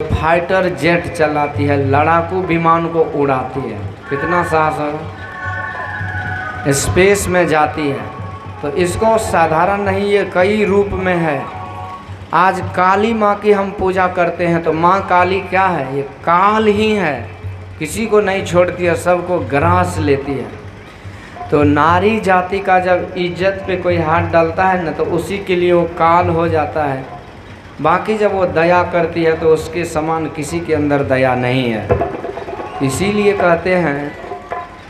Fighter jet चलाती है, लड़ाकू विमान को उड़ाती है, कितना साहस है, स्पेस में जाती है। तो इसको साधारण नहीं, ये कई रूप में है। आज काली माँ की हम पूजा करते हैं तो माँ काली क्या है, ये काल ही है, किसी को नहीं छोड़ती है, सबको ग्रास लेती है। तो नारी जाति का जब इज्जत पे कोई हाथ डालता है ना, तो उसी के लिए वो काल हो जाता है। बाकी जब वो दया करती है तो उसके समान किसी के अंदर दया नहीं है। इसीलिए कहते हैं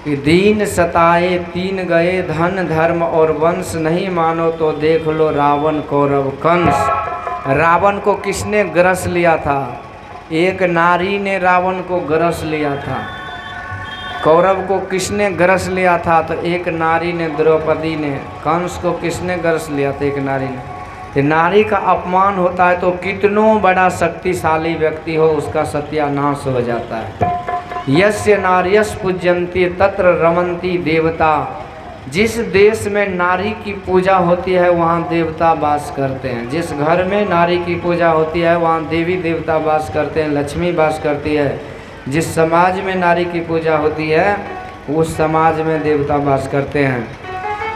कि दीन सताए तीन गए, धन धर्म और वंश, नहीं मानो तो देख लो रावण कौरव कंस। रावण को किसने ग्रस लिया था? एक नारी ने रावण को ग्रस लिया था। कौरव को किसने ग्रस लिया था? तो एक नारी ने, द्रौपदी ने। कंस को किसने ग्रस लिया था? एक नारी ने। तो नारी का अपमान होता है तो कितनों बड़ा शक्तिशाली व्यक्ति हो, उसका सत्यानाश हो जाता है। यस्य नार्यस पूज्यन्ते तत्र रमन्ति देवता। जिस देश में नारी की पूजा होती है वहाँ देवता वास करते हैं। जिस घर में नारी की पूजा होती है वहाँ देवी देवता वास करते हैं, लक्ष्मी वास करती है। जिस समाज में नारी की पूजा होती है उस समाज में देवता वास करते हैं।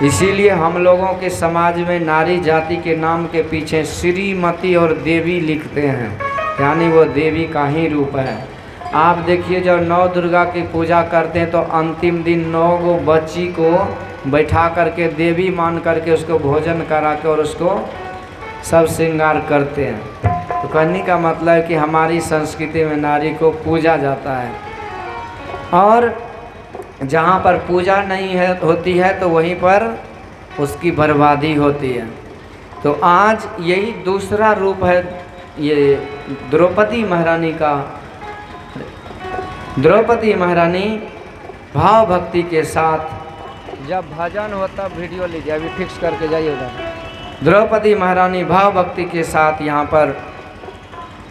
इसीलिए हम लोगों के समाज में नारी जाति के नाम के पीछे श्रीमती और देवी लिखते हैं, यानी वो देवी का ही रूप है। आप देखिए जब नौ दुर्गा की पूजा करते हैं तो अंतिम दिन 9 गो बच्ची को बैठा करके देवी मान करके उसको भोजन करा के और उसको सब श्रृंगार करते हैं। तो कहने का मतलब है कि हमारी संस्कृति में नारी को पूजा जाता है, और जहाँ पर पूजा नहीं है होती है तो वहीं पर उसकी बर्बादी होती है। तो आज यही दूसरा रूप है ये द्रौपदी महारानी का। द्रौपदी महारानी भाव भक्ति के साथ, जब भजन हो तब वीडियो लीजिए, अभी फिक्स करके जाइए उधर। द्रौपदी महारानी भाव भक्ति के साथ यहाँ पर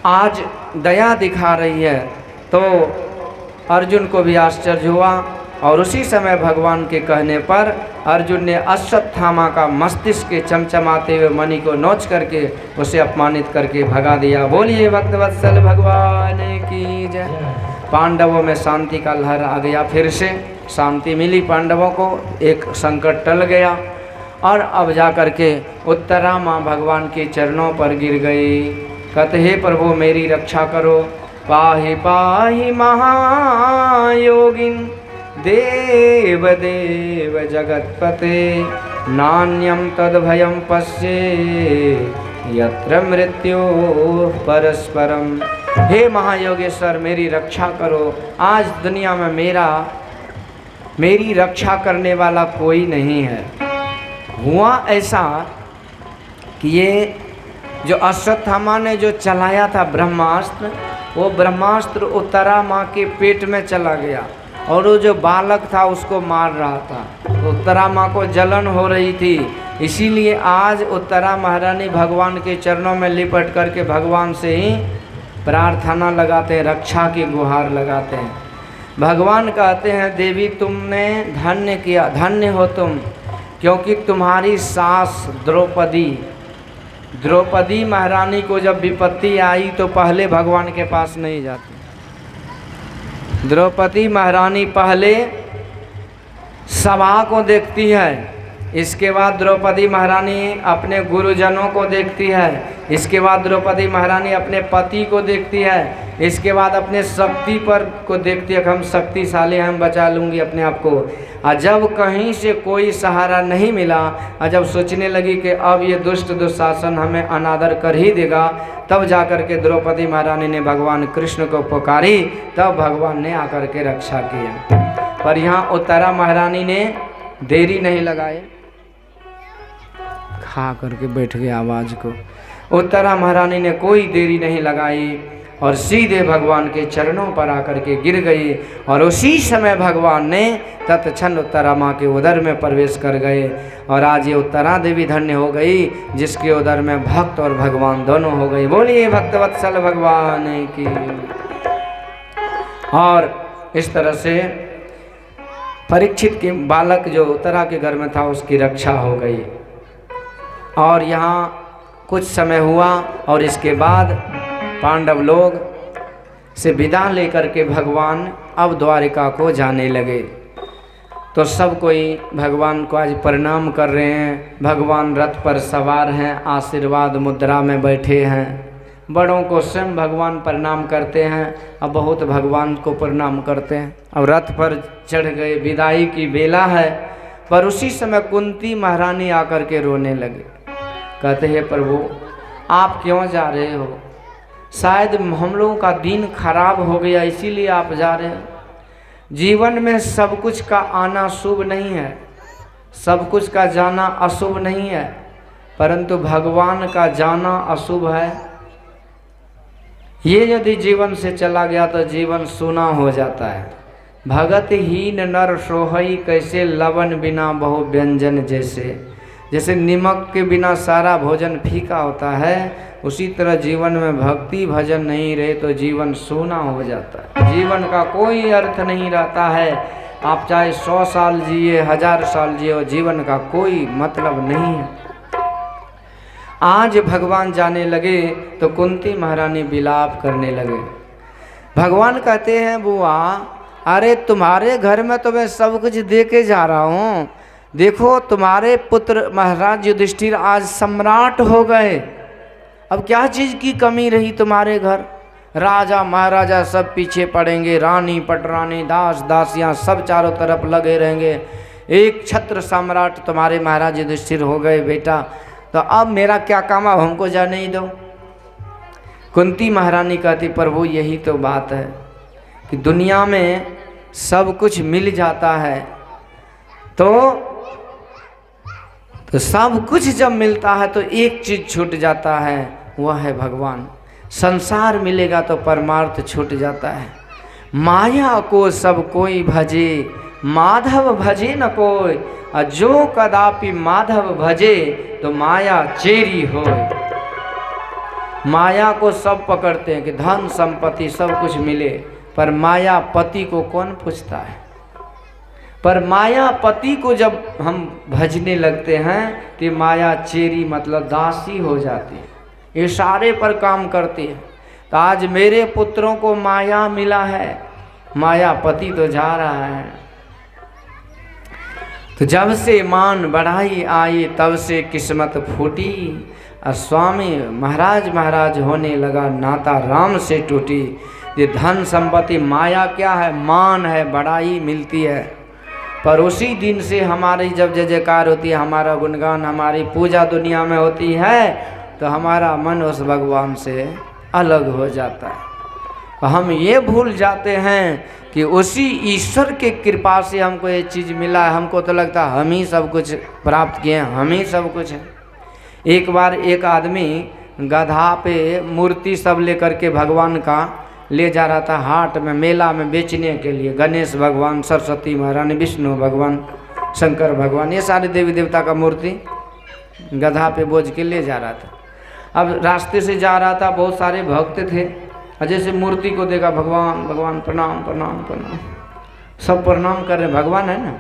आज दया दिखा रही है। तो अर्जुन को भी आश्चर्य हुआ, और उसी समय भगवान के कहने पर अर्जुन ने अश्वत्थामा का मस्तिष्क के चमचमाते हुए मणि को नोच करके उसे अपमानित करके भगा दिया। बोलिए भक्तवत्सल भगवान की जय। पांडवों में शांति का लहर आ गया, फिर से शांति मिली पांडवों को, एक संकट टल गया। और अब जा करके उत्तरा माँ भगवान के चरणों पर गिर गई, कहते हे प्रभु मेरी रक्षा करो। पाहि पाहि महायोगिन देव देव जगतपते, नान्यम तद्भयं पश्ये यत्र मृत्यु परस्परम। हे महायोगेश्वर मेरी रक्षा करो, आज दुनिया में मेरी रक्षा करने वाला कोई नहीं है। हुआ ऐसा कि ये जो अश्वत्थामा ने जो चलाया था ब्रह्मास्त्र, वो ब्रह्मास्त्र उत्तरा माँ के पेट में चला गया, और वो जो बालक था उसको मार रहा था। उत्तरा माँ को जलन हो रही थी, इसीलिए आज उत्तरा महारानी भगवान के चरणों में लिपट करके भगवान से ही प्रार्थना लगाते हैं, रक्षा की गुहार लगाते हैं। भगवान कहते हैं देवी तुमने धन्य किया, धन्य हो तुम, क्योंकि तुम्हारी सास द्रौपदी महारानी को जब विपत्ति आई तो पहले भगवान के पास नहीं जाती। द्रौपदी महारानी पहले सभा को देखती है, इसके बाद द्रौपदी महारानी अपने गुरुजनों को देखती है, इसके बाद द्रौपदी महारानी अपने पति को देखती है, इसके बाद अपने शक्ति पर को देखती है कि हम शक्तिशाली हैं, हम बचा लूँगी अपने आप को। और जब कहीं से कोई सहारा नहीं मिला, और जब सोचने लगी कि अब ये दुष्ट दुशासन हमें अनादर कर ही देगा, तब जाकर के द्रौपदी महारानी ने भगवान कृष्ण को पुकारी, तब भगवान ने आकर के रक्षा किया। पर यहाँ उत्तरा महारानी ने देरी नहीं लगाए, खा करके बैठ गया आवाज़ को। उत्तरा महारानी ने कोई देरी नहीं लगाई और सीधे भगवान के चरणों पर आकर के गिर गई, और उसी समय भगवान ने तत्क्षण उत्तरा माँ के उदर में प्रवेश कर गए। और आज ये उत्तरा देवी धन्य हो गई जिसके उदर में भक्त और भगवान दोनों हो गई। बोलिए भक्तवत्सल भगवान की। और इस तरह से परीक्षित के बालक जो उत्तरा के घर में था उसकी रक्षा हो गई। और यहाँ कुछ समय हुआ और इसके बाद पांडव लोग से विदा लेकर के भगवान अब द्वारिका को जाने लगे। तो सब कोई भगवान को आज प्रणाम कर रहे हैं। भगवान रथ पर सवार हैं, आशीर्वाद मुद्रा में बैठे हैं। बड़ों को स्वयं भगवान प्रणाम करते हैं, अब बहुत भगवान को प्रणाम करते हैं। अब रथ पर चढ़ गए, विदाई की बेला है। पर उसी समय कुंती महारानी आकर के रोने लगे। कहते हैं प्रभु आप क्यों जा रहे हो? शायद हम लोगों का दिन खराब हो गया इसीलिए आप जा रहे हो। जीवन में सब कुछ का आना शुभ नहीं है, सब कुछ का जाना अशुभ नहीं है, परंतु भगवान का जाना अशुभ है। ये यदि जीवन से चला गया तो जीवन सूना हो जाता है। भगत हीन नर सोहई कैसे लवन बिना बहु व्यंजन जैसे। जैसे नमक के बिना सारा भोजन फीका होता है, उसी तरह जीवन में भक्ति भजन नहीं रहे तो जीवन सूना हो जाता है। जीवन का कोई अर्थ नहीं रहता है। आप चाहे 100 साल जिए, 1000 साल जिए, जीवन का कोई मतलब नहीं है। आज भगवान जाने लगे तो कुंती महारानी विलाप करने लगे। भगवान कहते हैं बुआ अरे तुम्हारे घर में तो मैं सब कुछ दे के जा रहा हूँ। देखो तुम्हारे पुत्र महाराज युधिष्ठिर आज सम्राट हो गए। अब क्या चीज़ की कमी रही तुम्हारे घर? राजा महाराजा सब पीछे पड़ेंगे, रानी पटरानी दास दासियाँ सब चारों तरफ लगे रहेंगे। एक छत्र सम्राट तुम्हारे महाराज युधिष्ठिर हो गए बेटा, तो अब मेरा क्या काम, अब हमको जाने ही दो। कुंती महारानी कहती प्रभु यही तो बात है कि दुनिया में सब कुछ मिल जाता है तो सब कुछ जब मिलता है तो एक चीज़ छूट जाता है, वह है भगवान। संसार मिलेगा तो परमार्थ छूट जाता है। माया को सब कोई भजे, माधव भजे न कोई। और जो कदापि माधव भजे तो माया चेरी हो। माया को सब पकड़ते हैं कि धन संपत्ति सब कुछ मिले, पर माया पति को कौन पूछता है? पर माया पति को जब हम भजने लगते हैं तो माया चेरी मतलब दासी हो जाती है, इशारे पर काम करती है। तो आज मेरे पुत्रों को माया मिला है, माया पति तो जा रहा है। तो जब से मान बढ़ाई आई तब से किस्मत फूटी। और स्वामी महाराज होने लगा, नाता राम से टूटी। ये धन संपत्ति माया क्या है? मान है, बढ़ाई मिलती है। पर उसी दिन से हमारी जब जय जयकार होती है, हमारा गुणगान, हमारी पूजा दुनिया में होती है, तो हमारा मन उस भगवान से अलग हो जाता है। हम ये भूल जाते हैं कि उसी ईश्वर के कृपा से हमको ये चीज़ मिला है। हमको तो लगता है हम ही सब कुछ प्राप्त किए हैं, हम ही सब कुछ है। एक बार एक आदमी गधा पे मूर्ति सब लेकर के भगवान का ले जा रहा था हाट में, मेला में बेचने के लिए। गणेश भगवान, सरस्वती महारानी, विष्णु भगवान, शंकर भगवान, ये सारे देवी देवता का मूर्ति गधा पे बोझ के ले जा रहा था। अब रास्ते से जा रहा था, बहुत सारे भक्त थे। जैसे मूर्ति को देखा, भगवान भगवान प्रणाम प्रणाम प्रणाम, सब प्रणाम कर रहे, भगवान है ना,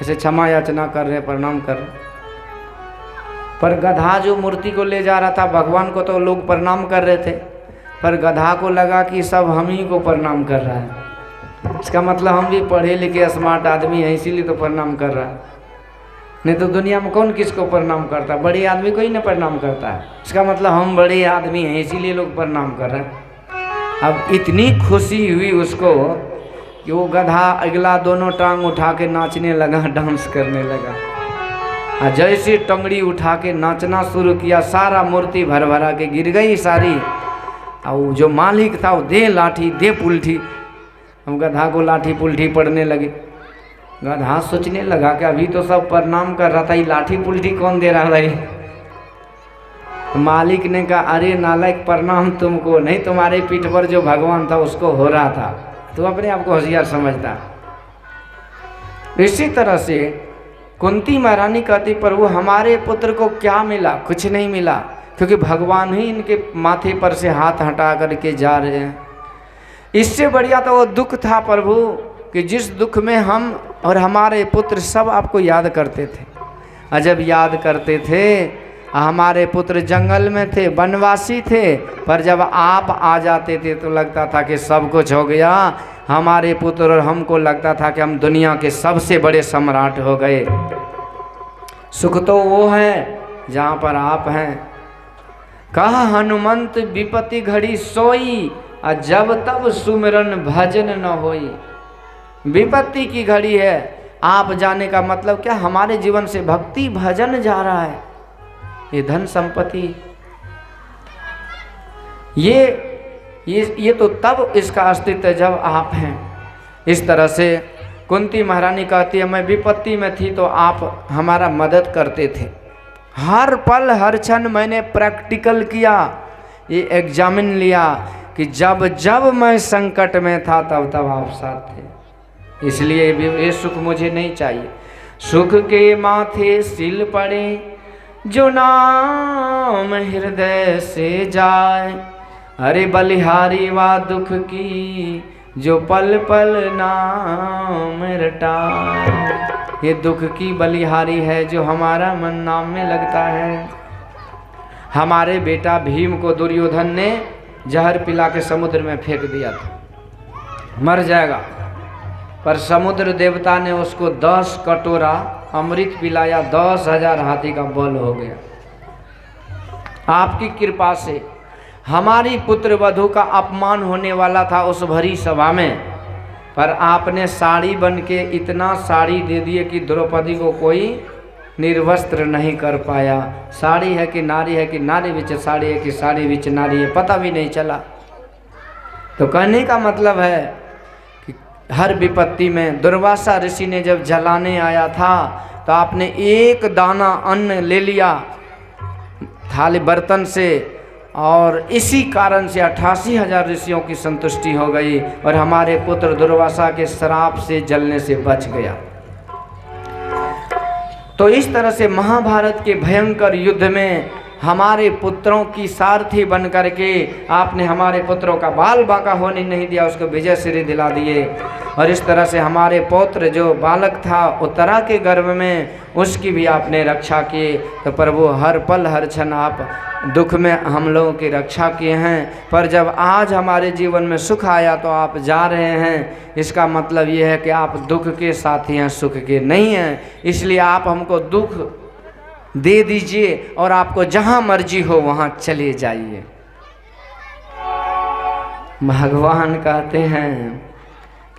ऐसे क्षमा याचना कर रहे, प्रणाम कर रहे। पर गधा जो मूर्ति को ले जा रहा था, भगवान को तो लोग प्रणाम कर रहे थे, पर गधा को लगा कि सब हम ही को प्रणाम कर रहा है। इसका मतलब हम भी पढ़े लिखे स्मार्ट आदमी हैं, इसीलिए तो प्रणाम कर रहा है। नहीं तो दुनिया में कौन किसको प्रणाम करता है? बड़े आदमी को ही ना प्रणाम करता है। इसका मतलब हम बड़े आदमी हैं, इसीलिए लोग प्रणाम कर रहे हैं। अब इतनी खुशी हुई उसको कि वो गधा अगला दोनों टांग उठा के नाचने लगा, डांस करने लगा। और जैसे टंगड़ी उठा के नाचना शुरू किया, सारा मूर्ति भर भरा के गिर गई सारी। और जो मालिक था वो दे लाठी दे पुलठी, हम गधा को लाठी पुलठी पड़ने लगे। गधा सोचने लगा कि अभी तो सब प्रणाम कर रहा था, ये लाठी पुलठी कौन दे रहा भाई? मालिक ने कहा अरे नालायक, प्रणाम तुमको नहीं, तुम्हारे पीठ पर जो भगवान था उसको हो रहा था, तो अपने आप को होशियार समझता। इसी तरह से कुंती महारानी कहती प्रभु हमारे पुत्र को क्या मिला? कुछ नहीं मिला, क्योंकि भगवान ही इनके माथे पर से हाथ हटा करके जा रहे हैं। इससे बढ़िया तो वो दुख था प्रभु कि जिस दुख में हम और हमारे पुत्र सब आपको याद करते थे। और जब याद करते थे हमारे पुत्र जंगल में थे, वनवासी थे, पर जब आप आ जाते थे तो लगता था कि सब कुछ हो गया। हमारे पुत्र और हमको लगता था कि हम दुनिया के सबसे बड़े सम्राट हो गए। सुख तो वो है जहाँ पर आप हैं। कहा हनुमंत विपत्ति घड़ी सोई, और जब तब सुमिरन भजन न होई। विपत्ति की घड़ी है, आप जाने का मतलब क्या? हमारे जीवन से भक्ति भजन जा रहा है, ये धन संपत्ति, ये तो तब इसका अस्तित्व है जब आप हैं। इस तरह से कुंती महारानी कहती है, मैं विपत्ति में थी तो आप हमारा मदद करते थे। हर पल हर क्षण मैंने प्रैक्टिकल किया, ये एग्जामिन लिया कि जब जब मैं संकट में था तब तब आप साथ थे। इसलिए ये सुख मुझे नहीं चाहिए। सुख के माथे सिल पड़े, जो नाम हृदय से जाए। अरे बलिहारी वा दुख की, जो पल पल नाम रटाए। ये दुख की बलिहारी है जो हमारा मन नाम में लगता है। हमारे बेटा भीम को दुर्योधन ने जहर पिला के समुद्र में फेंक दिया था, मर जाएगा, पर समुद्र देवता ने उसको 10 कटोरा अमृत पिलाया, 10,000 हाथी का बल हो गया। आपकी कृपा से हमारी पुत्र वधू का अपमान होने वाला था उस भरी सभा में, पर आपने साड़ी बन के इतना साड़ी दे दिए कि द्रौपदी को कोई निर्वस्त्र नहीं कर पाया। साड़ी है कि नारी विच साड़ी है कि साड़ी विच नारी है, पता भी नहीं चला। तो कहने का मतलब है कि हर विपत्ति में दुर्वासा ऋषि ने जब जलाने आया था तो आपने एक दाना अन्न ले लिया थाली बर्तन से, और इसी कारण से 88,000 ऋषियों की संतुष्टि हो गई और हमारे पुत्र दुर्वासा के श्राप से जलने से बच गया। तो इस तरह से महाभारत के भयंकर युद्ध में हमारे पुत्रों की सारथी बन करके आपने हमारे पुत्रों का बाल बांका होने नहीं दिया, उसको विजय श्री दिला दिए। और इस तरह से हमारे पौत्र जो बालक था उत्तरा के गर्भ में, उसकी भी आपने रक्षा की। तो प्रभु हर पल हर क्षण आप दुख में हम लोगों की रक्षा किए हैं, पर जब आज हमारे जीवन में सुख आया तो आप जा रहे हैं। इसका मतलब ये है कि आप दुख के साथी हैं, सुख के नहीं हैं। इसलिए आप हमको दुख दे दीजिए और आपको जहां मर्जी हो वहां चले जाइए। भगवान कहते हैं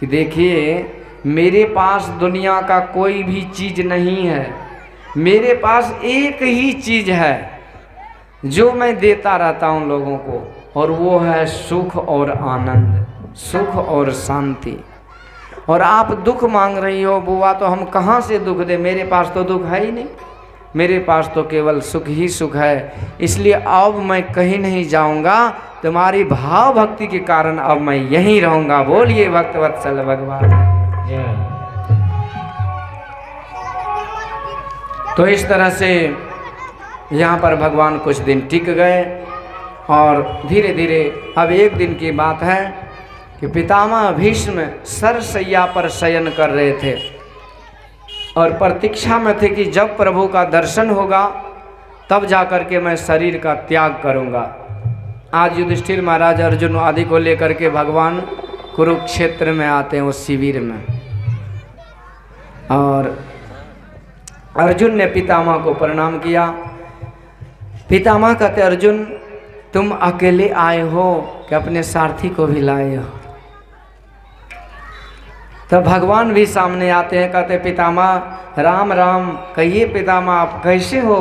कि देखिए, मेरे पास दुनिया का कोई भी चीज नहीं है, मेरे पास एक ही चीज है जो मैं देता रहता हूं लोगों को, और वो है सुख और आनंद, सुख और शांति। और आप दुख मांग रही हो बुआ, तो हम कहाँ से दुख दे? मेरे पास तो दुख है ही नहीं, मेरे पास तो केवल सुख ही सुख है। इसलिए अब मैं कहीं नहीं जाऊंगा, तुम्हारी भाव भक्ति के कारण अब मैं यहीं रहूंगा। बोलिए भक्त वत्सल भगवान। तो इस तरह से यहाँ पर भगवान कुछ दिन टिक गए, और धीरे धीरे अब एक दिन की बात है कि पितामह भीष्म सरसैया पर शयन कर रहे थे और प्रतीक्षा में थे कि जब प्रभु का दर्शन होगा तब जाकर के मैं शरीर का त्याग करूंगा। आज युधिष्ठिर महाराज अर्जुन आदि को लेकर के भगवान कुरुक्षेत्र में आते हैं उस शिविर में, और अर्जुन ने पितामह को प्रणाम किया। पितामह कहते, अर्जुन तुम अकेले आए हो कि अपने सारथी को भी लाए हो? तो भगवान भी सामने आते हैं, कहते पितामह राम राम। कहिए पितामह आप कैसे हो?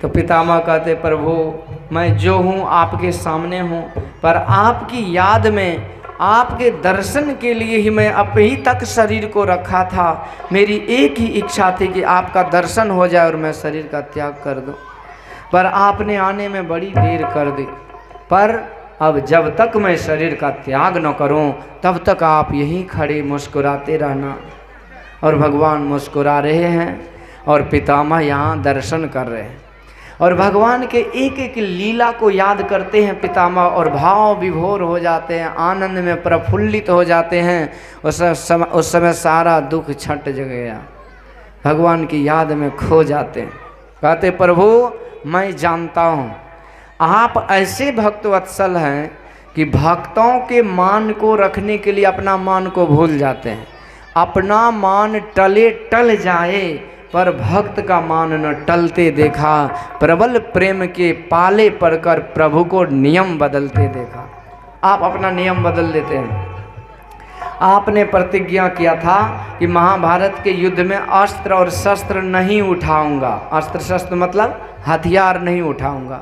तो पितामह कहते, प्रभु मैं जो हूँ आपके सामने हूँ, पर आपकी याद में आपके दर्शन के लिए ही मैं अभी तक शरीर को रखा था। मेरी एक ही इच्छा थी कि आपका दर्शन हो जाए और मैं शरीर का त्याग कर दूं, पर आपने आने में बड़ी देर कर दी। पर अब जब तक मैं शरीर का त्याग न करूं तब तक आप यहीं खड़े मुस्कुराते रहना। और भगवान मुस्कुरा रहे हैं और पितामह यहाँ दर्शन कर रहे हैं, और भगवान के एक एक लीला को याद करते हैं पितामह, और भाव विभोर हो जाते हैं, आनंद में प्रफुल्लित हो जाते हैं। उस समय सारा दुख छट गया, भगवान की याद में खो जाते हैं। कहते प्रभु मैं जानता हूँ आप ऐसे भक्त वत्सल हैं कि भक्तों के मान को रखने के लिए अपना मान को भूल जाते हैं। अपना मान टले टल जाए पर भक्त का मान न टलते देखा। प्रबल प्रेम के पाले पड़कर प्रभु को नियम बदलते देखा। आप अपना नियम बदल देते हैं। आपने प्रतिज्ञा किया था कि महाभारत के युद्ध में अस्त्र और शस्त्र नहीं उठाऊंगा। अस्त्र शस्त्र मतलब हथियार नहीं उठाऊंगा।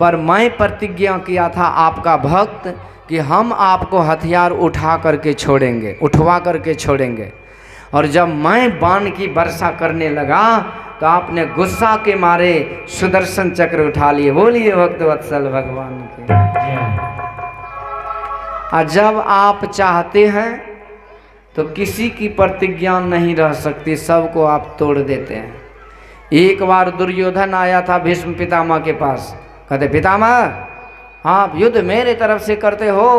पर मैं प्रतिज्ञा किया था आपका भक्त कि हम आपको हथियार उठा करके छोड़ेंगे, उठवा करके छोड़ेंगे। और जब मैं बाण की वर्षा करने लगा तो आपने गुस्सा के मारे सुदर्शन चक्र उठा लिए। बोलिए भक्त वत्सल भगवान के। और जब आप चाहते हैं तो किसी की प्रतिज्ञा नहीं रह सकती, सबको आप तोड़ देते हैं। एक बार दुर्योधन आया था भीष्म पितामह के पास। कहते पितामह आप युद्ध मेरे तरफ से करते हो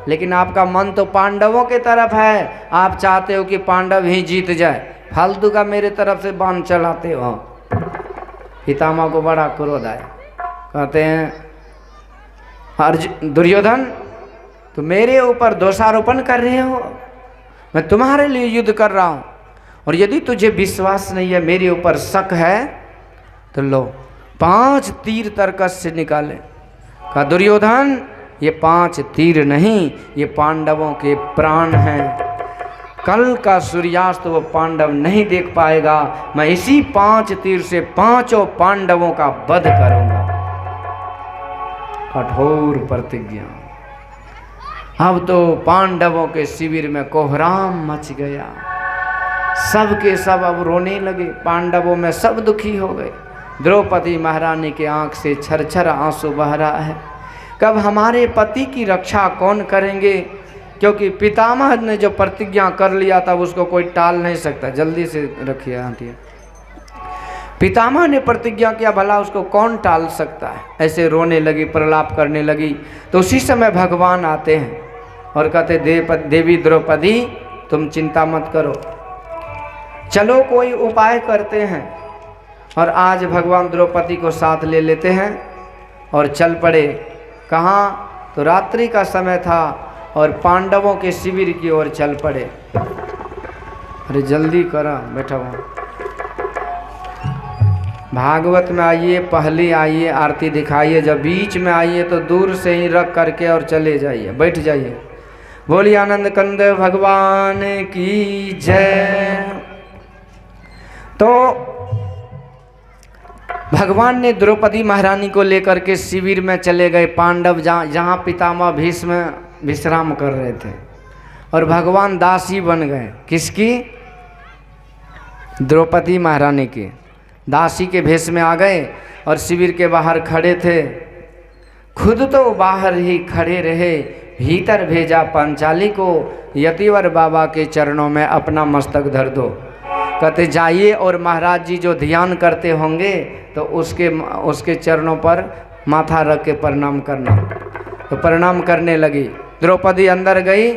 लेकिन आपका मन तो पांडवों के तरफ है। आप चाहते हो कि पांडव ही जीत जाए, फालतू का मेरे तरफ से बाण चलाते हो। पितामह को बड़ा क्रोध आया। कहते हैं दुर्योधन तो मेरे ऊपर दोषारोपण कर रहे हो, मैं तुम्हारे लिए युद्ध कर रहा हूँ और यदि तुझे विश्वास नहीं है, मेरे ऊपर शक है तो लो 5 तीर तरकस से निकाले। कहा दुर्योधन ये 5 तीर नहीं, ये पांडवों के प्राण हैं। कल का सूर्यास्त वो पांडव नहीं देख पाएगा। मैं इसी 5 तीर से 5 पांडवों का वध करूंगा। कठोर प्रतिज्ञा। अब तो पांडवों के शिविर में कोहराम मच गया। सब के सब अब रोने लगे। पांडवों में सब दुखी हो गए। द्रौपदी महारानी के आंख से छरछर आंसू बह रहा है। कब हमारे पति की रक्षा कौन करेंगे? क्योंकि पितामह ने जो प्रतिज्ञा कर लिया था उसको कोई टाल नहीं सकता। जल्दी से रखिए आंटी। पितामह ने प्रतिज्ञा किया, भला उसको कौन टाल सकता है? ऐसे रोने लगी, प्रलाप करने लगी। तो उसी समय भगवान आते हैं और कहते देवी द्रौपदी तुम चिंता मत करो, चलो कोई उपाय करते हैं। और आज भगवान द्रौपदी को साथ ले लेते हैं और चल पड़े। कहाँ? तो रात्रि का समय था और पांडवों के शिविर की ओर चल पड़े। अरे जल्दी करा, बैठा हुआ। भागवत में आइए, पहले आइए, आरती दिखाइए, जब बीच में आइए तो दूर से ही रख करके और चले जाइए, बैठ जाइए। बोलिए आनंद कंद भगवान की जय। तो भगवान ने द्रौपदी महारानी को लेकर के शिविर में चले गए। पांडव जहाँ पितामह भीष्म विश्राम कर रहे थे और भगवान दासी बन गए। किसकी? द्रौपदी महारानी की। दासी के भेष में आ गए और शिविर के बाहर खड़े थे। खुद तो बाहर ही खड़े रहे, भीतर भेजा पांचाली को, यतिवर बाबा के चरणों में अपना मस्तक धर दो। कहते जाइए और महाराज जी जो ध्यान करते होंगे तो उसके चरणों पर माथा रख के प्रणाम करना। तो प्रणाम करने लगी। द्रौपदी अंदर गई,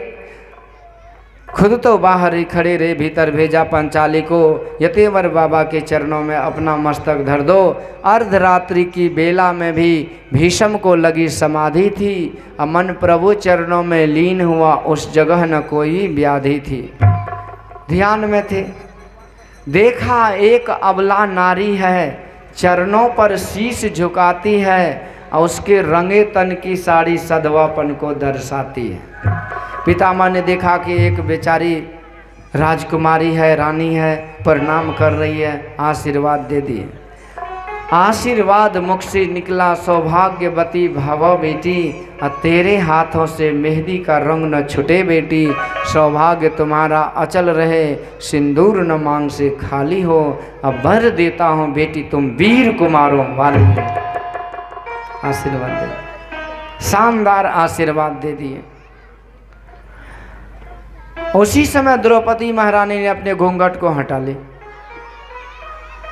खुद तो बाहर ही खड़े रहे, भीतर भेजा पंचाली को, यतिवर बाबा के चरणों में अपना मस्तक धर दो। अर्धरात्रि की बेला में भी भीष्म को लगी समाधि थी। अमन प्रभु चरणों में लीन हुआ, उस जगह न कोई व्याधि थी। ध्यान में थे। देखा एक अबला नारी है, चरणों पर शीश झुकाती है और उसके रंगे तन की साड़ी सधवापन को दर्शाती है। पितामह ने देखा कि एक बेचारी राजकुमारी है, रानी है, प्रणाम कर रही है, आशीर्वाद दे दिए। आशीर्वाद मुख से निकला, सौभाग्यवती भव बेटी, तेरे हाथों से मेहंदी का रंग न छुटे बेटी। सौभाग्य तुम्हारा अचल रहे, सिंदूर न मांग से खाली हो। अब वर देता हूँ बेटी, तुम वीर कुमारों वाली हो। आशीर्वाद दे, शानदार आशीर्वाद दे दिए। उसी समय द्रौपदी महारानी ने अपने घूंघट को हटा ली।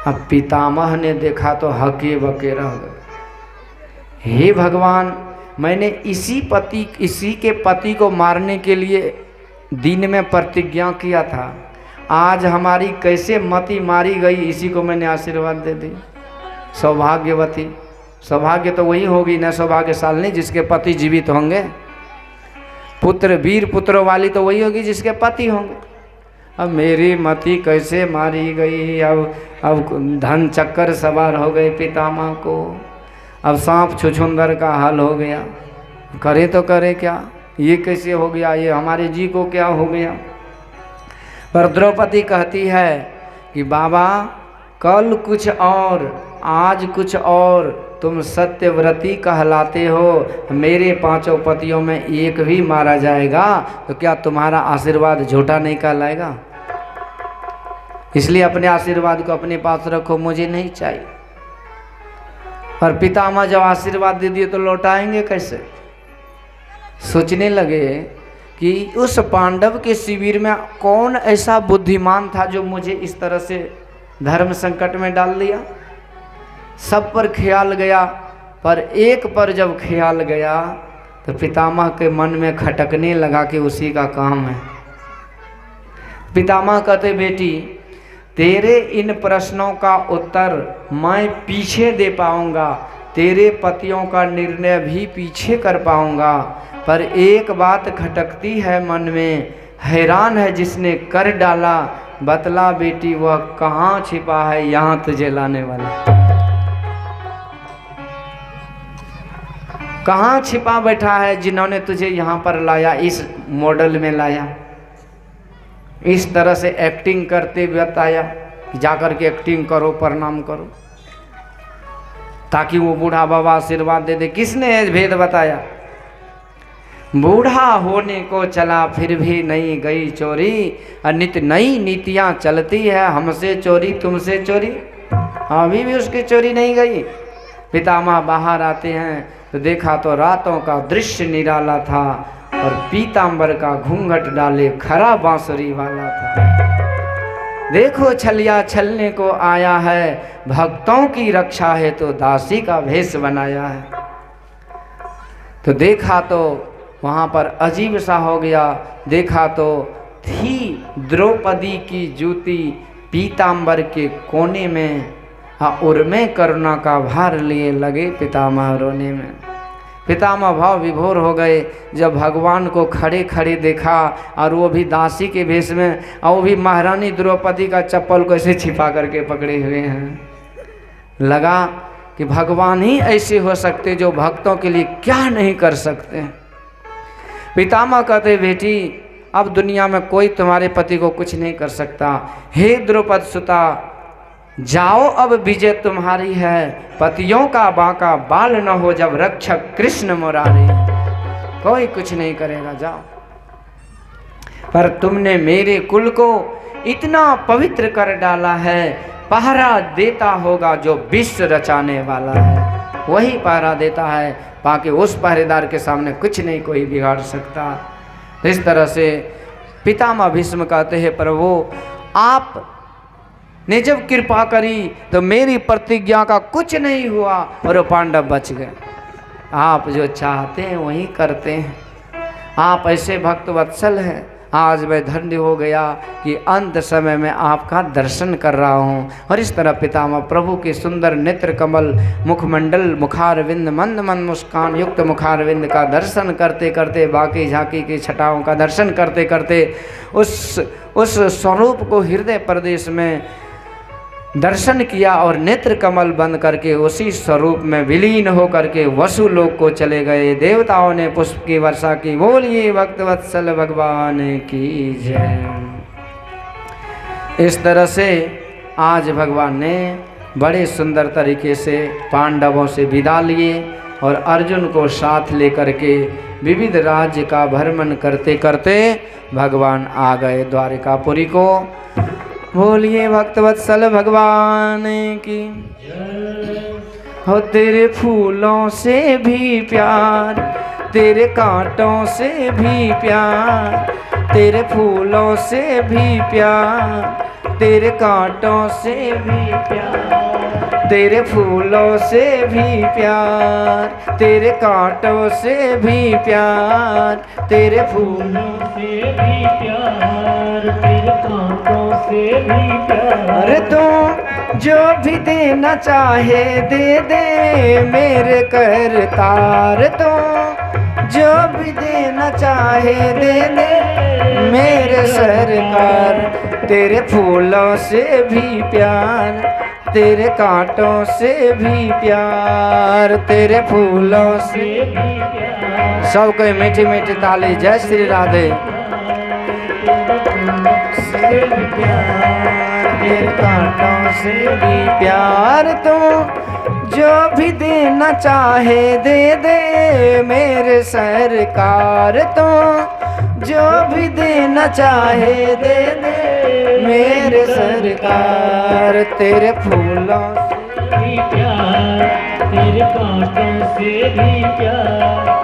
अब पितामह ने देखा तो हके बके रह गए। हे भगवान, मैंने इसी के पति को मारने के लिए दिन में प्रतिज्ञा किया था। आज हमारी कैसे मति मारी गई, इसी को मैंने आशीर्वाद दे दी। सौभाग्यवती, सौभाग्य तो वही होगी न सौभाग्यशालिनी जिसके पति जीवित होंगे। पुत्र, वीर पुत्रों वाली तो वही होगी जिसके पति होंगे। अब मेरी मति कैसे मारी गई, अब धन चक्कर सवार हो गए पितामह को, अब सांप छुछुंदर का हाल हो गया, करे तो करे क्या, ये कैसे हो गया, ये हमारे जी को क्या हो गया। पर द्रौपदी कहती है कि बाबा कल कुछ और आज कुछ और, तुम सत्यव्रती कहलाते हो, मेरे 5 पतियों में एक भी मारा जाएगा तो क्या तुम्हारा आशीर्वाद झूठा नहीं कहलाएगा। इसलिए अपने आशीर्वाद को अपने पास रखो, मुझे नहीं चाहिए। पर पितामह जब आशीर्वाद दे दिए तो लौटाएंगे कैसे। सोचने लगे कि उस पांडव के शिविर में कौन ऐसा बुद्धिमान था जो मुझे इस तरह से धर्म संकट में डाल दिया। सब पर ख्याल गया, पर एक पर जब ख्याल गया तो पितामह के मन में खटकने लगा कि उसी का काम है। पितामह कहते बेटी तेरे इन प्रश्नों का उत्तर मैं पीछे दे पाऊंगा, तेरे पतियों का निर्णय भी पीछे कर पाऊंगा, पर एक बात खटकती है मन में, हैरान है जिसने कर डाला, बतला बेटी वह कहाँ छिपा है यहाँ तुझे लाने वाला। कहाँ छिपा बैठा है जिन्होंने तुझे यहाँ पर लाया, इस मॉडल में लाया, इस तरह से एक्टिंग करते बताया कि जाकर के एक्टिंग करो, प्रणाम करो, ताकि वो बूढ़ा बाबा आशीर्वाद दे दे। किसने भेद बताया। बूढ़ा होने को चला फिर भी नहीं गई चोरी, नित नई नीतियाँ चलती है, हमसे चोरी तुमसे चोरी, अभी भी उसकी चोरी नहीं गई। पितामह बाहर आते हैं तो देखा तो रातों का दृश्य निराला था और पीतांबर का घूंघट डाले खरा बांसुरी वाला था। देखो छलिया छलने को आया है, भक्तों की रक्षा है तो दासी का भेष बनाया है। तो देखा तो वहाँ पर अजीब सा हो गया, देखा तो थी द्रौपदी की जूती पीतांबर के कोने में, और में करुणा का भार लिए लगे पितामह रोने में। पितामह भाव विभोर हो गए जब भगवान को खड़े खड़े देखा, और वो भी दासी के भेष में, और वो भी महारानी द्रौपदी का चप्पल को ऐसे छिपा करके पकड़े हुए हैं। लगा कि भगवान ही ऐसे हो सकते जो भक्तों के लिए क्या नहीं कर सकते। पितामह कहते बेटी अब दुनिया में कोई तुम्हारे पति को कुछ नहीं कर सकता, हे द्रौपद सुता जाओ अब विजय तुम्हारी है, पतियों का बांका बाल न हो जब रक्षक कृष्ण मुरारी, कोई कुछ नहीं करेगा, जाओ। पर तुमने मेरे कुल को इतना पवित्र कर डाला है, पहरा देता होगा जो विश्व रचाने वाला है, वही पहरा देता है, बाकी उस पहरेदार के सामने कुछ नहीं कोई बिगाड़ सकता। इस तरह से पितामह भीष्म कहते हैं प्रभु आप ने जब कृपा करी तो मेरी प्रतिज्ञा का कुछ नहीं हुआ और पांडव बच गए। आप जो चाहते हैं वही करते हैं, आप ऐसे भक्त वत्सल हैं। आज मैं धन्य हो गया कि अंत समय में आपका दर्शन कर रहा हूँ। और इस तरह पितामह प्रभु के सुंदर नेत्र कमल, मुखमंडल, मुखारविंद, मंद मंद मुस्कान युक्त मुखारविंद का दर्शन करते करते, बाकी झांकी की छटाओं का दर्शन करते करते उस स्वरूप को हृदय प्रदेश में दर्शन किया और नेत्र कमल बंद करके उसी स्वरूप में विलीन होकर के वसु लोक को चले गए। देवताओं ने पुष्प की वर्षा की। बोलिए भक्त वत्सल भगवान की जय। इस तरह से आज भगवान ने बड़े सुंदर तरीके से पांडवों से विदा लिए और अर्जुन को साथ लेकर के विविध राज्य का भ्रमण करते करते भगवान आ गए द्वारिकापुरी को। बोलिए भक्तवत्सल भगवान की। हो तेरे फूलों से भी प्यार, तेरे कांटों से भी प्यार, तेरे फूलों से भी प्यार, तेरे कांटों से भी प्यार। तेरे फूलों से भी प्यार, तेरे कांटों से भी प्यार, तेरे फूलों से भी प्यार, तेरे कांटों से भी प्यार। तू जो भी देना चाहे दे दे मेरे करतार, तू जो भी देना चाहे दे दे मेरे सरकार। तेरे फूलों से भी प्यार, तेरे कांटों से भी प्यार, तेरे फूलों से भी प्यार। सब कोई मीठी मीठी ताली, जय श्री राधे। तेरे कांटों से भी प्यार, तू जो भी देना चाहे दे दे मेरे सरकार, तू जो भी देना चाहे दे दे मेरे सरकार। तेरे फूलों से भी प्यार, तेरे कांटों से भी प्यार।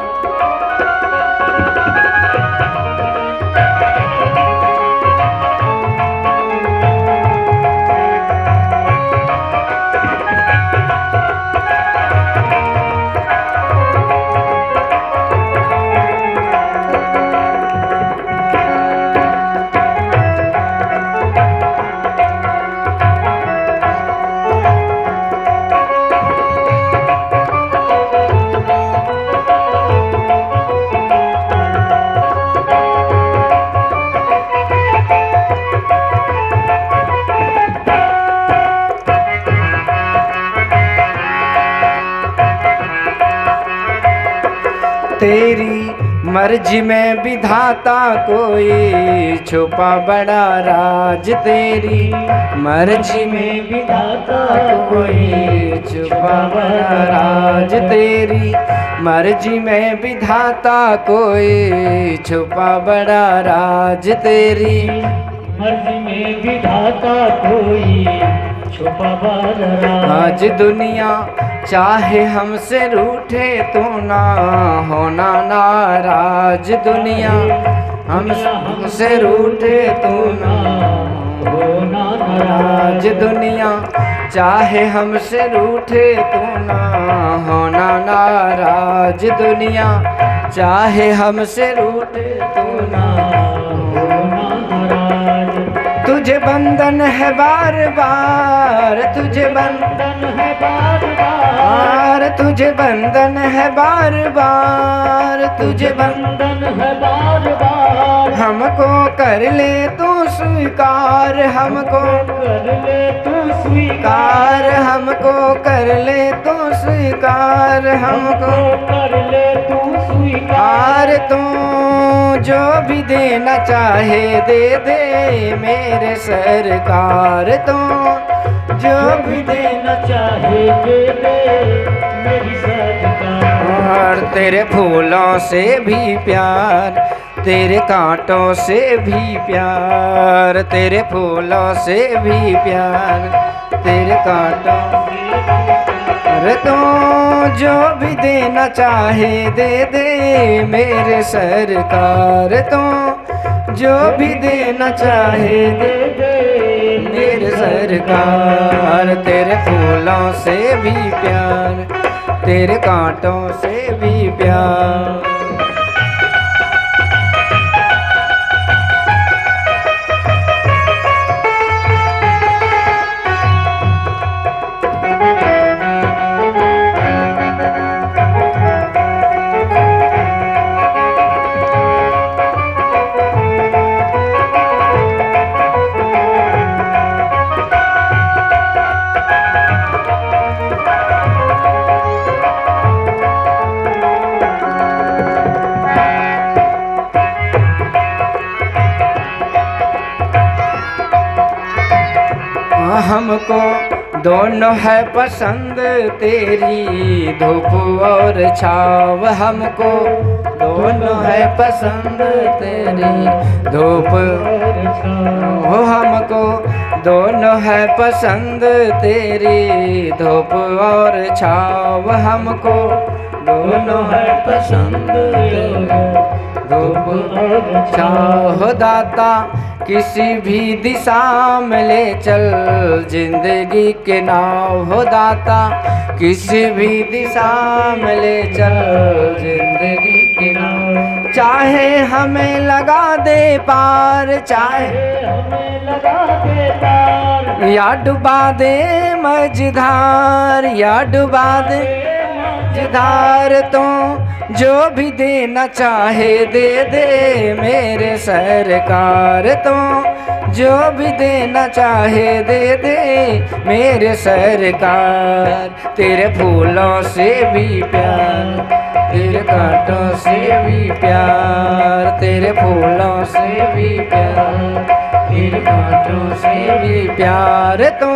तेरी मर्जी में विधाता कोई छुपा बड़ा राज, तेरी मर्जी में विधाता कोई छुपा बड़ा राज, तेरी मर्जी में विधाता कोई छुपा बड़ा राज, तेरी मर्जी में विधाता कोई छुपा बड़ा राज। आज दुनिया चाहे हमसे रूठे तो ना होना नाराज, दुनिया हमसे रूठे तो ना होना नाराज, दुनिया चाहे हमसे रूठे तो ना होना नाराज, दुनिया चाहे हमसे रूठे तो ना होना नाराज। तुझे बंधन है बार बार, तुझे बंधन है बार बार, तुझे बंधन है बार बार, तुझे बंधन है बार बार। हमको कर ले तू स्वीकार, हमको कर ले तू स्वीकार, हमको कर ले तू स्वीकार, हमको कर ले तू स्वीकार। तू जो भी देना चाहे दे दे मेरे सरकार, तू जो भी देना चाहे दे दे मेरी सरकार। तेरे फूलों से भी प्यार, तेरे कांटों से भी प्यार, तेरे फूलों से भी प्यार, तेरे कांटों से भी। तू जो भी देना चाहे दे दे मेरे सरकार, तू जो भी देना चाहे दे दे मेरे सरकार। तेरे फूलों से भी प्यार, तेरे कांटों से भी प्यार। हमको दोनों है पसंद तेरी धूप और छाव, हमको दोनों है पसंद तेरी धूप और छाव, हमको दोनों है पसंद तेरी धूप और छाव, हमको दोनों है पसंद तेरी। धूप और छाह दाता किसी भी दिशा में ले चल, जिंदगी के नाव हो दाता किसी भी दिशा में ले चल, जिंदगी के नाव। चाहे हमें लगा दे पार, चाहे हमें लगा दे तार, या डुबा दे मझधार, या डुबा दे मझधार, तो जो भी देना चाहे दे दे मेरे सरकार, तो जो भी देना चाहे दे दे मेरे सरकार। तेरे फूलों से भी प्यार, तेरे कांटों से भी प्यार, तेरे फूलों से भी प्यार, तेरे कांटों से भी प्यार, तो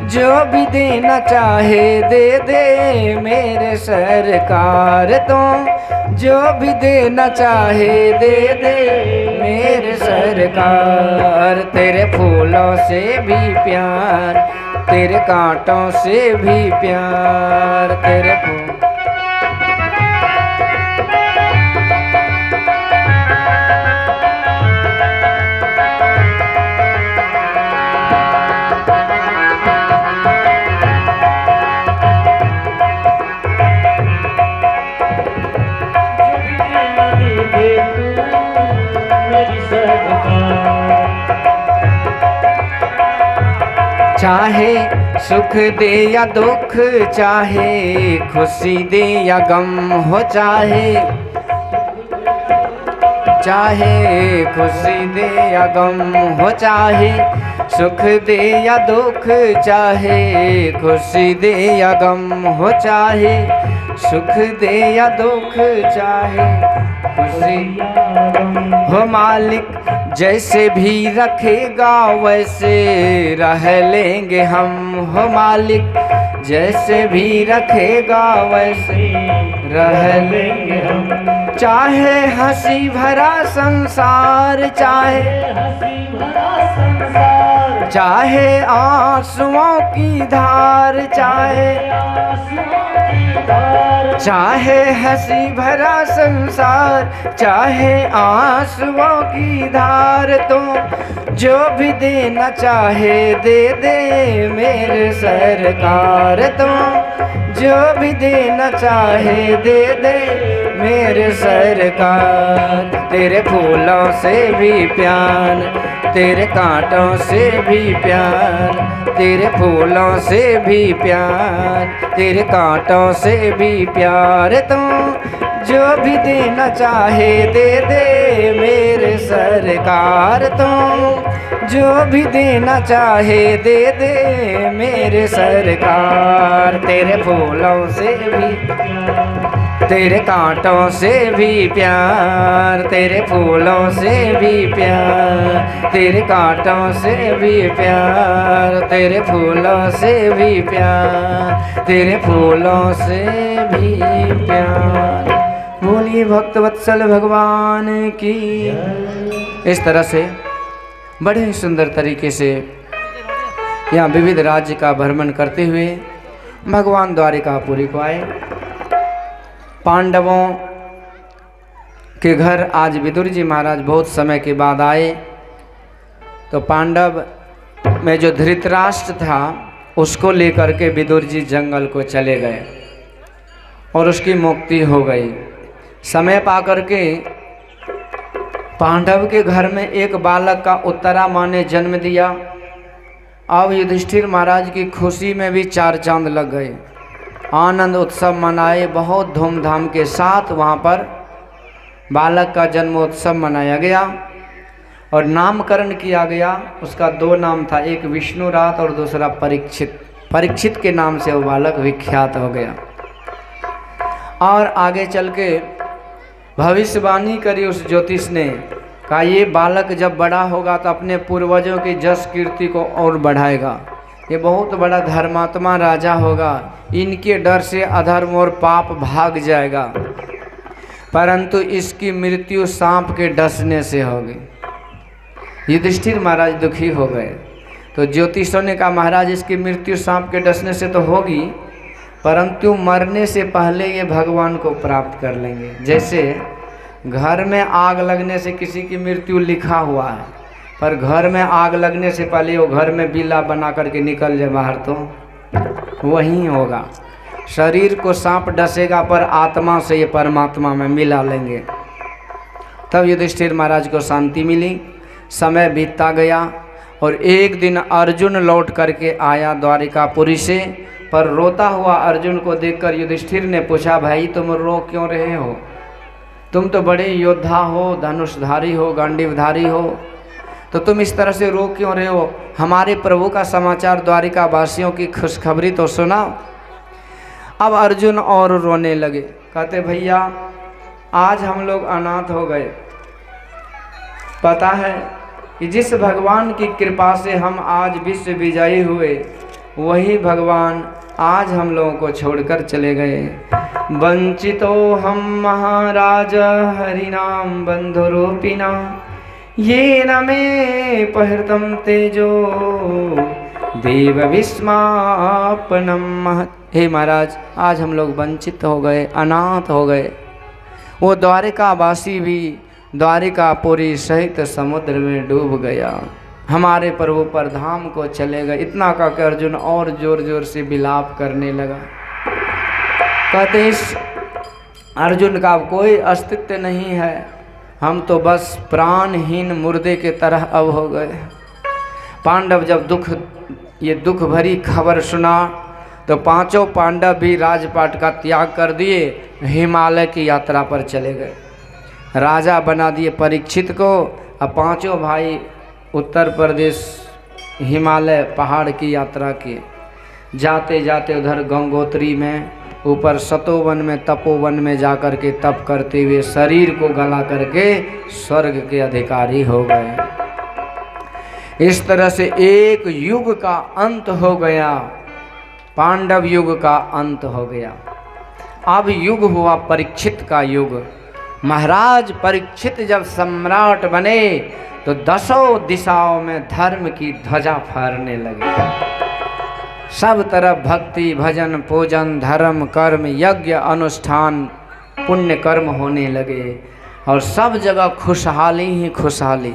जो भी देना चाहे दे दे मेरे सरकार, तो जो भी देना चाहे दे दे मेरे सरकार। तेरे फूलों से भी प्यार, तेरे कांटों से भी प्यार, तेरे फूल चाहे सुख दे या दुख, चाहे खुशी दे या गम हो, चाहे खुशी दे या गम हो, चाहे सुख दे या दुख, चाहे खुशी दे या गम हो, चाहे सुख दे या दुख, चाहे खुशी हो मालिक जैसे भी रखेगा वैसे रह लेंगे हम, हो मालिक जैसे भी रखेगा वैसे रह लेंगे हम। चाहे हंसी भरा संसार, चाहे हंसी भरा संसार, चाहे आंसुओं की धार, चाहे आंसुओं की धार, चाहे हंसी भरा संसार, चाहे आंसुओं की धार, तो जो भी देना चाहे दे दे मेरे सरकार, तो जो भी देना चाहे दे दे मेरे सरकार। तेरे फूलों से भी प्यार, तेरे कांटों से भी प्यार, तेरे फूलों से भी प्यार, तेरे कांटों से भी प्यार, तो जो भी देना चाहे दे दे मेरे सरकार, तो जो भी देना चाहे दे दे मेरे सरकार। तेरे फूलों से भी तेरे कांटों से भी प्यार, तेरे फूलों से भी प्यार, तेरे कांटों से भी प्यार, तेरे फूलों से भी प्यार, तेरे फूलों से भी प्यार। बोलिए भक्त वत्सल भगवान की। इस तरह से बड़े ही सुंदर तरीके से यहाँ विविध राज्य का भ्रमण करते हुए भगवान द्वारिकापुरी को आए। पांडवों के घर आज विदुर जी महाराज बहुत समय के बाद आए, तो पांडव में जो धृतराष्ट्र था उसको लेकर के विदुर जी जंगल को चले गए और उसकी मुक्ति हो गई। समय पा करके पांडव के घर में एक बालक का उत्तरा माँ ने जन्म दिया। अब युधिष्ठिर महाराज की खुशी में भी चार चांद लग गए, आनंद उत्सव मनाए, बहुत धूमधाम के साथ वहाँ पर बालक का जन्मोत्सव मनाया गया और नामकरण किया गया। उसका दो नाम था, एक विष्णुरात और दूसरा परीक्षित। परीक्षित के नाम से वो बालक विख्यात हो गया। और आगे चल के भविष्यवाणी करी उस ज्योतिष ने, कहा ये बालक जब बड़ा होगा तो अपने पूर्वजों की जस कीर्ति को और बढ़ाएगा, ये बहुत बड़ा धर्मात्मा राजा होगा, इनके डर से अधर्म और पाप भाग जाएगा। परंतु इसकी मृत्यु सांप के डसने से होगी। युधिष्ठिर महाराज दुखी हो गए, तो ज्योतिषों ने कहा महाराज इसकी मृत्यु सांप के डसने से तो होगी, परंतु मरने से पहले ये भगवान को प्राप्त कर लेंगे। जैसे घर में आग लगने से किसी की मृत्यु लिखा हुआ है, पर घर में आग लगने से पहले वो घर में बिल्ला बना करके निकल जाए बाहर तो वही होगा। शरीर को सांप डसेगा पर आत्मा से ये परमात्मा में मिला लेंगे। तब युधिष्ठिर महाराज को शांति मिली। समय बीतता गया और एक दिन अर्जुन लौट करके आया द्वारिकापुरी से, पर रोता हुआ अर्जुन को देखकर युधिष्ठिर ने पूछा, भाई तुम रो क्यों रहे हो? तुम तो बड़े योद्धा हो, धनुषधारी हो, गांडीवधारी हो, तो तुम इस तरह से रो क्यों रहे हो? हमारे प्रभु का समाचार द्वारिका वासियों की खुशखबरी तो सुनाओ। अब अर्जुन और रोने लगे, कहते भैया आज हम लोग अनाथ हो गए। पता है कि जिस भगवान की कृपा से हम आज विश्व विजयी हुए, वही भगवान आज हम लोगों को छोड़कर चले गए। वंचितो हम महाराज हरिनाम बंधुरूपिणा, ये न मे पहृतम तेजो देव विस्मापनम महत्। हे महाराज आज हम लोग वंचित हो गए, अनाथ हो गए। वो द्वारिकावासी भी द्वारिकापुरी सहित समुद्र में डूब गया, हमारे प्रभु पर धाम को चले गए। इतना कहकर अर्जुन और जोर जोर से विलाप करने लगा। कहते इस अर्जुन का कोई अस्तित्व नहीं है, हम तो बस प्राणहीन मुर्दे के तरह अब हो गए। पांडव जब ये दुख भरी खबर सुना तो पांचों पांडव भी राजपाट का त्याग कर दिए, हिमालय की यात्रा पर चले गए। राजा बना दिए परीक्षित को। अब पांचों भाई उत्तर प्रदेश हिमालय पहाड़ की यात्रा किए। जाते जाते उधर गंगोत्री में, ऊपर सतोवन में, तपोवन में जाकर के तप करते हुए शरीर को गला करके स्वर्ग के अधिकारी हो गए। इस तरह से एक युग का अंत हो गया, पांडव युग का अंत हो गया। अब युग हुआ परीक्षित का युग। महाराज परीक्षित जब सम्राट बने तो दसों दिशाओं में धर्म की ध्वजा फहरने लगी। सब तरफ भक्ति, भजन, पूजन, धर्म, कर्म, यज्ञ, अनुष्ठान, पुण्य कर्म होने लगे और सब जगह खुशहाली ही खुशहाली।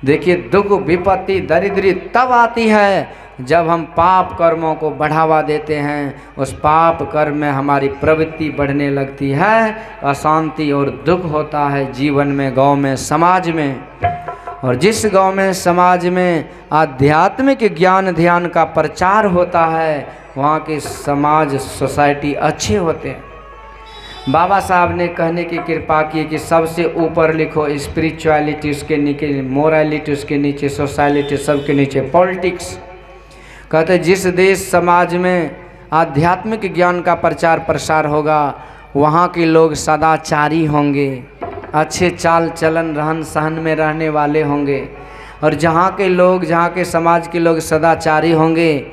देखिए दुख, विपत्ति, दरिद्री तब आती है जब हम पाप कर्मों को बढ़ावा देते हैं। उस पाप कर्म में हमारी प्रवृत्ति बढ़ने लगती है, अशांति और दुख होता है जीवन में, गांव में, समाज में। और जिस गांव में, समाज में आध्यात्मिक ज्ञान ध्यान का प्रचार होता है, वहाँ के समाज, सोसाइटी अच्छे होते हैं। बाबा साहब ने कहने की कृपा की कि सबसे ऊपर लिखो स्पिरिचुअलिटी, उसके नीचे मोरालिटी, उसके नीचे सोशलिटी, सबके नीचे पॉलिटिक्स। कहते जिस देश समाज में आध्यात्मिक ज्ञान का प्रचार प्रसार होगा, वहाँ के लोग सदाचारी होंगे, अच्छे चाल चलन रहन सहन में रहने वाले होंगे। और जहाँ के लोग, जहाँ के समाज के लोग सदाचारी होंगे,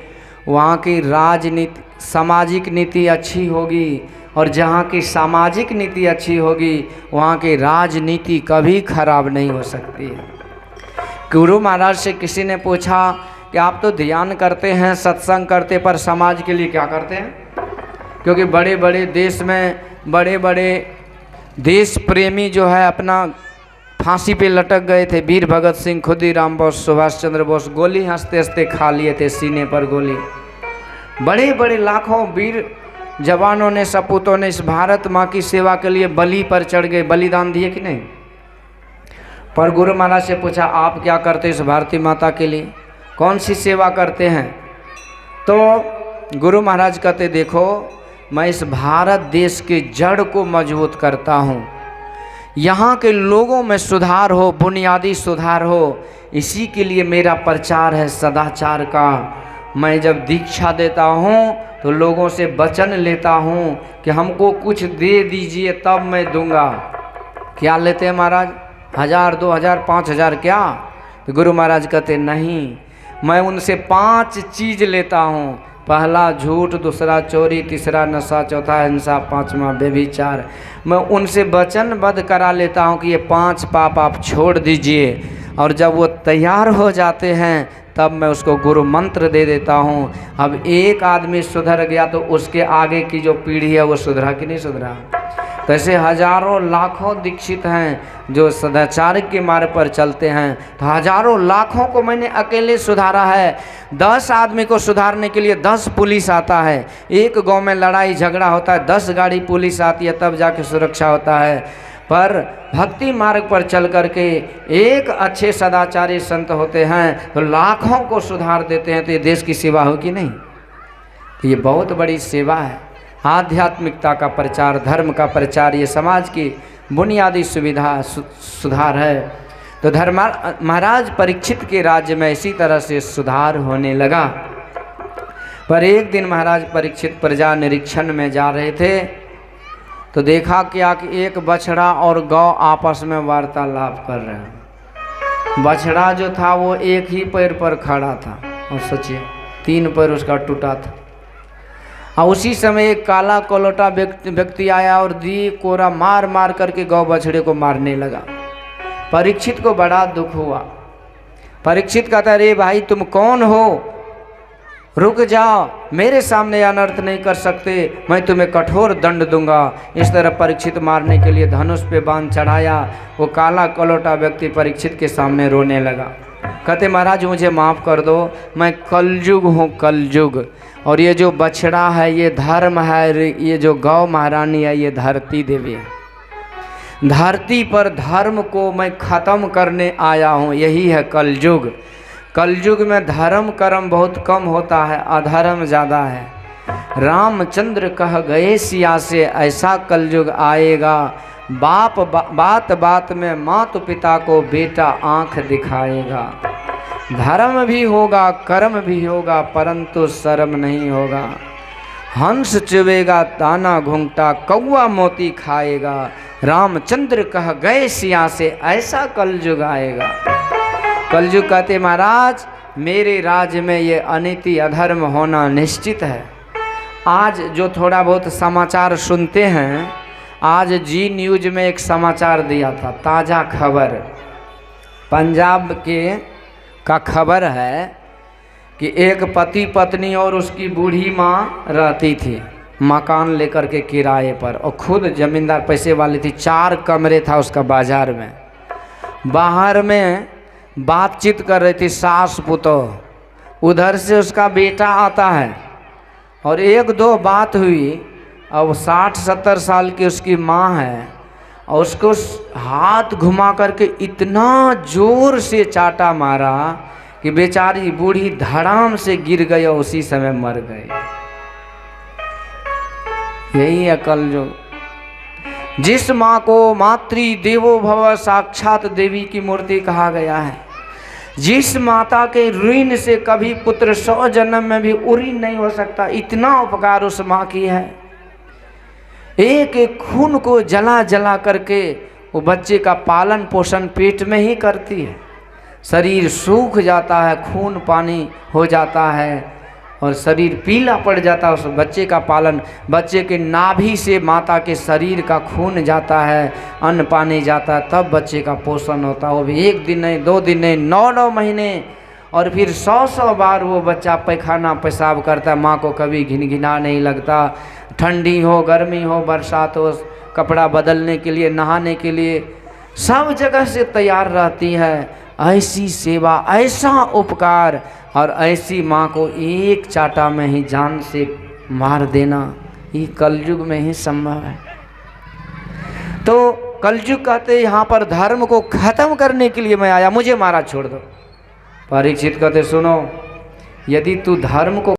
वहाँ की राजनीति, सामाजिक नीति अच्छी होगी। और जहाँ की सामाजिक नीति अच्छी होगी, वहाँ की राजनीति कभी खराब नहीं हो सकती है। गुरु महाराज से किसी ने पूछा कि आप तो ध्यान करते हैं, सत्संग करते, पर समाज के लिए क्या करते हैं? क्योंकि बड़े बड़े देश में बड़े बड़े देश प्रेमी जो है अपना फांसी पे लटक गए थे। वीर भगत सिंह, खुदीराम बोस, सुभाष चंद्र बोस गोली हंसते हंसते खा लिए थे, सीने पर गोली। बड़े बड़े लाखों वीर जवानों ने, सपूतों ने इस भारत माँ की सेवा के लिए बलि पर चढ़ गए, बलिदान दिए कि नहीं? पर गुरु महाराज से पूछा आप क्या करते इस भारती माता के लिए, कौन सी सेवा करते हैं? तो गुरु महाराज कहते देखो मैं इस भारत देश के जड़ को मजबूत करता हूँ, यहाँ के लोगों में सुधार हो, बुनियादी सुधार हो, इसी के लिए मेरा प्रचार है सदाचार का। मैं जब दीक्षा देता हूँ तो लोगों से वचन लेता हूँ कि हमको कुछ दे दीजिए तब मैं दूंगा। क्या लेते हैं महाराज? 1000, 2000, 5000 क्या? तो गुरु महाराज कहते नहीं, मैं उनसे 5 चीज़ लेता हूँ। पहला झूठ, दूसरा चोरी, तीसरा नशा, चौथा हिंसा, 5वां व्यभिचार। मैं उनसे वचनबद्ध करा लेता हूँ कि ये 5 पाप आप छोड़ दीजिए। और जब वो तैयार हो जाते हैं तब मैं उसको गुरु मंत्र दे देता हूँ। अब एक आदमी सुधर गया तो उसके आगे की जो पीढ़ी है वो सुधरा कि नहीं सुधरा? तो ऐसे हजारों लाखों दीक्षित हैं जो सदाचार के मार्ग पर चलते हैं। तो हजारों लाखों को मैंने अकेले सुधारा है। 10 आदमी को सुधारने के लिए 10 पुलिस आता है। एक गांव में लड़ाई झगड़ा होता है, 10 गाड़ी पुलिस आती है, तब जाके सुरक्षा होता है। पर भक्ति मार्ग पर चल करके एक अच्छे सदाचारी संत होते हैं तो लाखों को सुधार देते हैं। तो ये देश की सेवा हो कि नहीं? तो ये बहुत बड़ी सेवा है। आध्यात्मिकता का प्रचार, धर्म का प्रचार, ये समाज की बुनियादी सुविधा सुधार है। तो महाराज परीक्षित के राज्य में इसी तरह से सुधार होने लगा। पर एक दिन महाराज परीक्षित प्रजा निरीक्षण में जा रहे थे तो देखा क्या कि एक बछड़ा और गौ आपस में वार्तालाप कर रहे हैं। बछड़ा जो था वो एक ही पैर पर खड़ा था और सोचिए 3 पैर उसका टूटा था। और उसी समय एक काला कोलोटा व्यक्ति आया और दी कोरा मार मार करके गौ बछड़े को मारने लगा। परीक्षित को बड़ा दुख हुआ। परीक्षित कहता, अरे भाई तुम कौन हो? रुक जाओ, मेरे सामने अनर्थ नहीं कर सकते, मैं तुम्हें कठोर दंड दूंगा। इस तरह परीक्षित मारने के लिए धनुष पे बांध चढ़ाया। वो काला कलोटा व्यक्ति परीक्षित के सामने रोने लगा। कहते, महाराज मुझे माफ़ कर दो, मैं कलयुग हूँ, कलयुग। और ये जो बछड़ा है ये धर्म है, ये जो गौ महारानी है ये धरती देवी है। धरती पर धर्म को मैं ख़त्म करने आया हूँ, यही है कलयुग। कलयुग में धर्म कर्म बहुत कम होता है, अधर्म ज़्यादा है। रामचंद्र कह गए सिया से, ऐसा कलयुग आएगा, बात बात में माता पिता को बेटा आँख दिखाएगा। धर्म भी होगा, कर्म भी होगा, परंतु शर्म नहीं होगा। हंस चुवेगा दाना घूंघटा, कौआ मोती खाएगा। रामचंद्र कह गए सिया से, ऐसा कलयुग आएगा। कलयुग कहते, महाराज मेरे राज्य में ये अनीति अधर्म होना निश्चित है। आज जो थोड़ा बहुत समाचार सुनते हैं, आज जी न्यूज में एक समाचार दिया था, ताज़ा खबर पंजाब के का खबर है कि एक पति पत्नी और उसकी बूढ़ी माँ रहती थी मकान लेकर के किराए पर, और खुद जमींदार पैसे वाली थी। 4 कमरे था उसका बाजार में। बाहर में बातचीत कर रही थी सास पुतोह। उधर से उसका बेटा आता है और 1-2 बात हुई। अब 60-70 साल की उसकी माँ है और उसको हाथ घुमा करके इतना जोर से चाटा मारा कि बेचारी बूढ़ी धड़ाम से गिर गई और उसी समय मर गई। यही है कलयुग। जिस माँ को मातृ देवो भव, साक्षात देवी की मूर्ति कहा गया है, जिस माता के ऋण से कभी पुत्र 100 जन्म में भी उऋण नहीं हो सकता, इतना उपकार उस माँ की है। एक एक खून को जला जला करके वो बच्चे का पालन पोषण पेट में ही करती है। शरीर सूख जाता है, खून पानी हो जाता है और शरीर पीला पड़ जाता है। उस बच्चे का पालन, बच्चे के नाभि से माता के शरीर का खून जाता है, अन्न पानी जाता है, तब बच्चे का पोषण होता है। वो भी 1 दिन नहीं, 2 दिन नहीं, 9-9 महीने, और फिर 100-100 बार वो बच्चा पैखाना पेशाब करता है। माँ को कभी घिनघिना नहीं लगता। ठंडी हो, गर्मी हो, बरसात हो, कपड़ा बदलने के लिए, नहाने के लिए सब जगह से तैयार रहती है। ऐसी सेवा, ऐसा उपकार और ऐसी माँ को एक चाटा में ही जान से मार देना, ये कलयुग में ही संभव है। तो कलयुग कहते यहाँ पर धर्म को खत्म करने के लिए मैं आया, मुझे मारा छोड़ दो। परीक्षित कहते, सुनो, यदि तू धर्म को